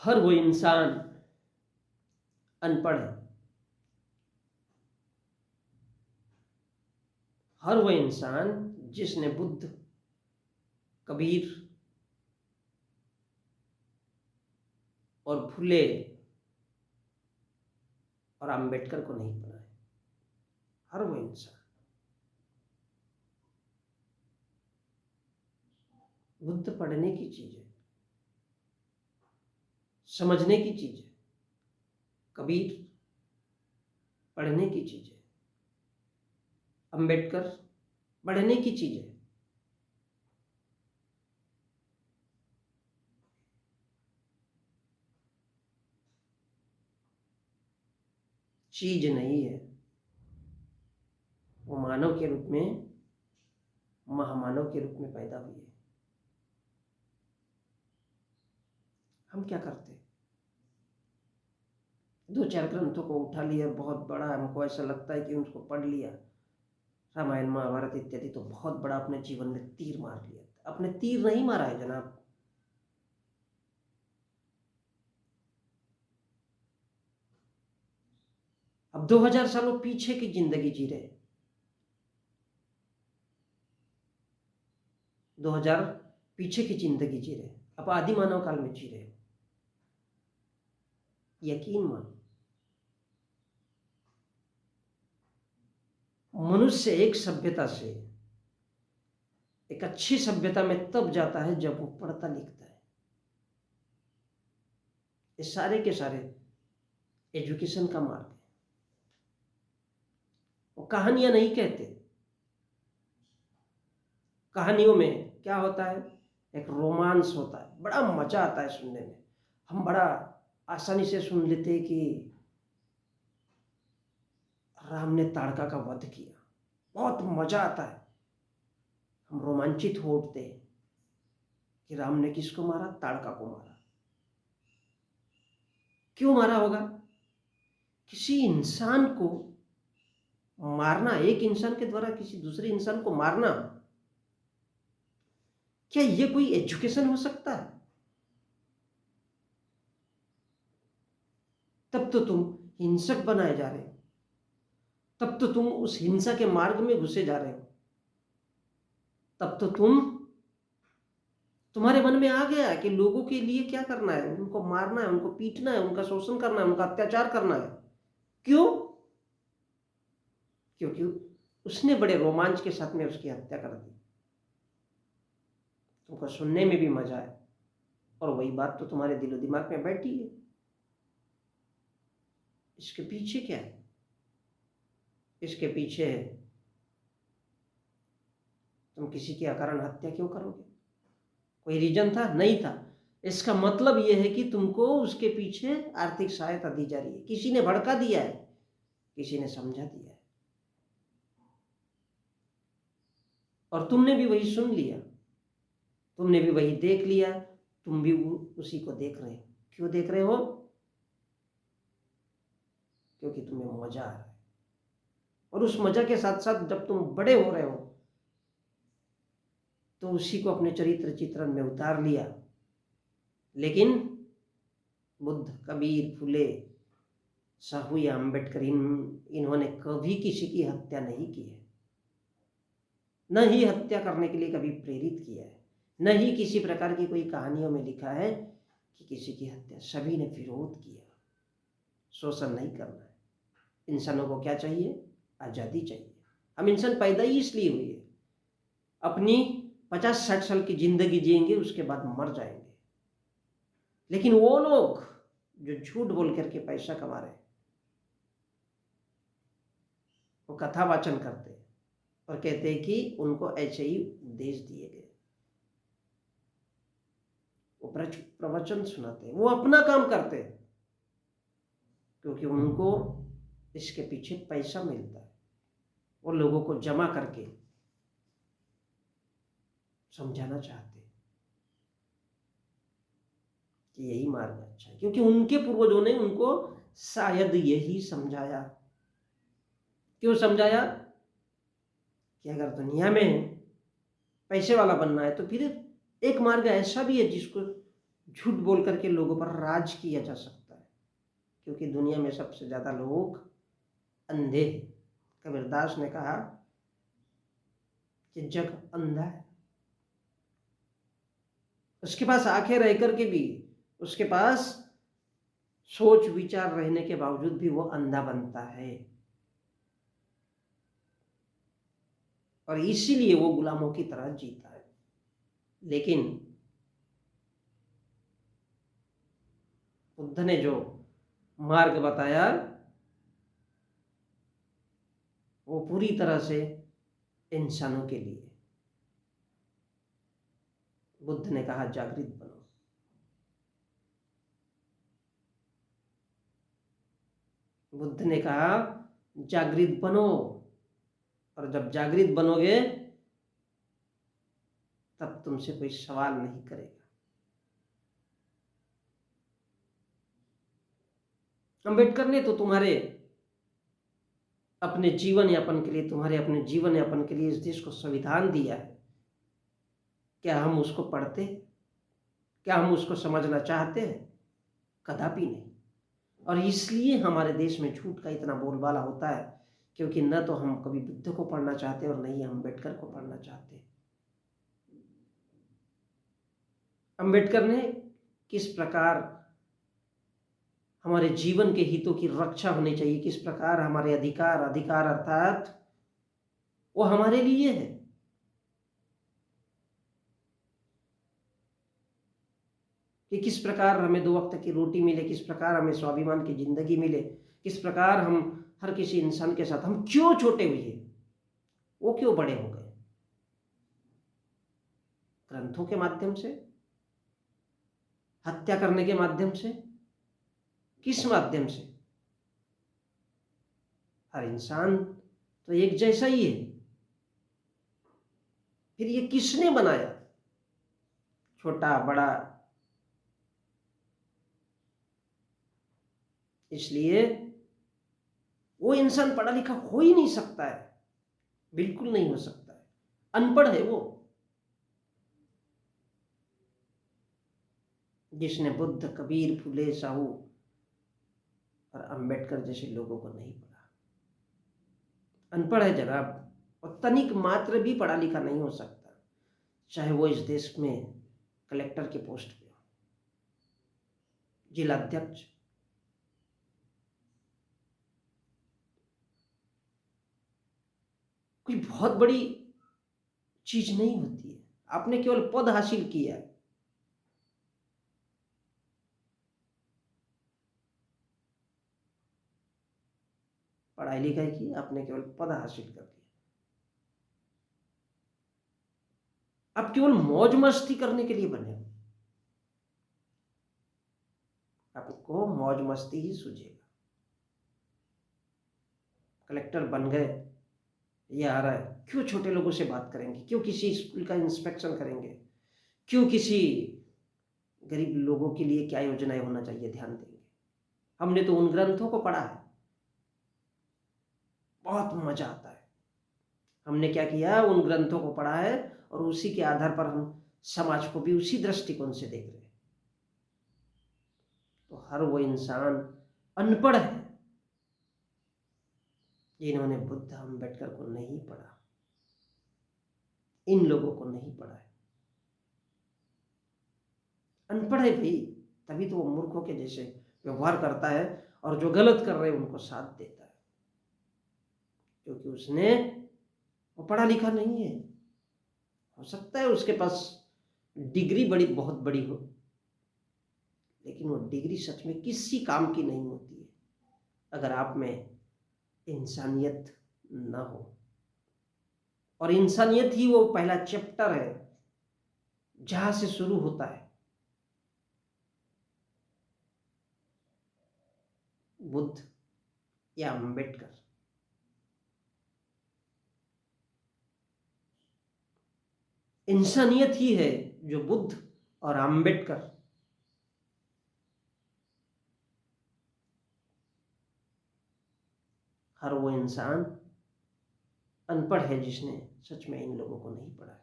हर वो इंसान अनपढ़ है, हर वो इंसान जिसने बुद्ध, कबीर और फुले और अंबेडकर को नहीं पढ़ा है, हर वो इंसान। बुद्ध पढ़ने की चीज है, समझने की चीज है, कबीर पढ़ने की चीज है, अंबेडकर पढ़ने की चीज है। चीज नहीं है, वो मानव के रूप में, महामानव के रूप में पैदा हुई है। हम क्या करते, दो चार ग्रंथों को उठा लिया, बहुत बड़ा, हमको ऐसा लगता है कि उनको पढ़ लिया, रामायण महाभारत इत्यादि, तो बहुत बड़ा अपने जीवन में तीर मार लिया। अपने तीर नहीं मारा है जनाब। अब 2000 सालों पीछे की जिंदगी जी रहे, 2000 पीछे की जिंदगी जी रहे, अब आदि मानव काल में जी रहे। यकीन मान, मनुष्य एक सभ्यता से एक अच्छी सभ्यता में तब जाता है जब वो पढ़ता लिखता है। ये सारे के सारे एजुकेशन का मार्ग है। वो कहानियां नहीं कहते, कहानियों में क्या होता है, एक रोमांस होता है, बड़ा मजा आता है सुनने में। हम बड़ा आसानी से सुन लेते कि राम ने ताड़का का वध किया, बहुत मजा आता है। हम रोमांचित हो उठते हैं कि राम ने किसको मारा, ताड़का को मारा। क्यों मारा होगा? किसी इंसान को मारना, एक इंसान के द्वारा किसी दूसरे इंसान को मारना, क्या ये कोई एजुकेशन हो सकता है? तब तो तुम हिंसक बनाए जा रहे हो, तब तो तुम उस हिंसा के मार्ग में घुसे जा रहे हो, तब तो तुम्हारे मन में आ गया है कि लोगों के लिए क्या करना है, उनको मारना है, उनको पीटना है, उनका शोषण करना है, उनका अत्याचार करना है। क्यों? क्योंकि उसने बड़े रोमांच के साथ में उसकी हत्या कर दी। तुमको सुनने में भी मजा है, और वही बात तो तुम्हारे दिलो दिमाग में बैठी है। इसके पीछे क्या है? इसके पीछे है, तुम किसी की अकारण हत्या क्यों करोगे? कोई रीजन था? नहीं था। इसका मतलब यह है कि तुमको उसके पीछे आर्थिक सहायता दी जा रही है, किसी ने भड़का दिया है, किसी ने समझा दिया है, और तुमने भी वही सुन लिया, तुमने भी वही देख लिया, तुम भी उसी को देख रहे हो। क्यों देख रहे हो? क्योंकि तुम्हें मजा आ रहा है, और उस मजा के साथ साथ जब तुम बड़े हो रहे हो तो उसी को अपने चरित्र चित्रण में उतार लिया। लेकिन बुद्ध, कबीर, फुले, साहू या अम्बेडकर, इन्होंने कभी किसी की हत्या नहीं की है, न ही हत्या करने के लिए कभी प्रेरित किया है, न ही किसी प्रकार की कोई कहानियों में लिखा है कि किसी की हत्या। सभी ने विरोध किया। शोषण नहीं करना है। इंसानों को क्या चाहिए? आज़ादी चाहिए। हम इंसान पैदा ही इसलिए हुए हैं, अपनी 50-60 साल की जिंदगी जिएंगे, उसके बाद मर जाएंगे। लेकिन वो लोग जो झूठ बोल करके पैसा कमा रहे हैं, वो कथा वाचन करते हैं और कहते हैं कि उनको ऐसे ही उपदेश दिए गए, वो प्रवचन सुनाते हैं, वो अपना काम करते हैं क्योंकि उनको इसके पीछे पैसा मिलता है। वो लोगों को जमा करके समझाना चाहते हैं कि यही मार्ग अच्छा है, क्योंकि उनके पूर्वजों ने उनको शायद यही समझाया। क्यों समझाया? कि अगर दुनिया में पैसे वाला बनना है तो फिर एक मार्ग ऐसा भी है जिसको झूठ बोल करके लोगों पर राज किया जा सकता है, क्योंकि दुनिया में सबसे ज़्यादा लोग अंधे हैं। कबीरदास ने कहा कि जग अंधा है, उसके पास आंखें रह करके भी, उसके पास सोच विचार रहने के बावजूद भी वो अंधा बनता है, और इसीलिए वो गुलामों की तरह जीता है। लेकिन बुद्ध ने जो मार्ग बताया वो पूरी तरह से इंसानों के लिए। बुद्ध ने कहा जागृत बनो। बुद्ध ने कहा जागृत बनो, और जब जागृत बनोगे तब तुमसे कोई सवाल नहीं करेगा। अंबेडकर ने तो तुम्हारे अपने जीवन यापन के लिए, तुम्हारे अपने जीवन यापन के लिए इस देश को संविधान दिया है। क्या हम उसको पढ़ते हैं? क्या हम उसको समझना चाहते हैं? कदापि नहीं। और इसलिए हमारे देश में झूठ का इतना बोलबाला होता है, क्योंकि न तो हम कभी बुद्ध को पढ़ना चाहते और न ही अंबेडकर को पढ़ना चाहते। अंबेडकर ने किस प्रकार हमारे जीवन के हितों की रक्षा होनी चाहिए, किस प्रकार हमारे अधिकार अर्थात वो हमारे लिए है। कि किस प्रकार हमें 2 वक्त की रोटी मिले, किस प्रकार हमें स्वाभिमान की जिंदगी मिले, किस प्रकार हम हर किसी इंसान के साथ, हम क्यों छोटे हुए, वो क्यों बड़े हो गए? ग्रंथों के माध्यम से, हत्या करने के माध्यम से, किस माध्यम से? हर इंसान तो एक जैसा ही है। फिर ये किसने बनाया? छोटा बड़ा? इसलिए वो इंसान पढ़ा लिखा हो ही नहीं सकता है, बिल्कुल नहीं हो सकता है, अनपढ़ है वो, जिसने बुद्ध, कबीर, फुले, साहू और अंबेडकर जैसे लोगों को नहीं पढ़ा। अनपढ़ है जनाब, और तनिक मात्र भी पढ़ा लिखा नहीं हो सकता, चाहे वो इस देश में कलेक्टर के पोस्ट पे हो, जिलाध्यक्ष। कोई बहुत बड़ी चीज नहीं होती है, आपने केवल पद हासिल किया है, पढ़ाई लिखाई की, आपने केवल पद हासिल कर लिया। आप केवल मौज मस्ती करने के लिए बने हो, आपको मौज मस्ती ही सूझेगा। कलेक्टर बन गए, ये आ रहा है, क्यों छोटे लोगों से बात करेंगे? क्यों किसी स्कूल का इंस्पेक्शन करेंगे? क्यों किसी गरीब लोगों के लिए क्या योजनाएं होना चाहिए ध्यान देंगे? हमने तो उन ग्रंथों को पढ़ा है, बहुत मजा आता है। हमने क्या किया, उन ग्रंथों को पढ़ा है, और उसी के आधार पर हम समाज को भी उसी दृष्टिकोण से देख रहे हैं। तो हर वो इंसान अनपढ़ है जिन्होंने बुद्ध, अंबेडकर को नहीं पढ़ा, इन लोगों को नहीं पढ़ा है। अनपढ़ है भाई, तभी तो वो मूर्खों के जैसे व्यवहार करता है, और जो गलत कर रहे हैं उनको साथ देता है, क्योंकि उसने, वो पढ़ा लिखा नहीं है। हो सकता है उसके पास डिग्री बहुत बड़ी हो, लेकिन वो डिग्री सच में किसी काम की नहीं होती है अगर आप में इंसानियत न हो। और इंसानियत ही वो पहला चैप्टर है जहां से शुरू होता है। बुद्ध या अंबेडकर, इंसानियत ही है जो बुद्ध और अंबेडकर हर वो इंसान अनपढ़ है जिसने सच में इन लोगों को नहीं पढ़ा है।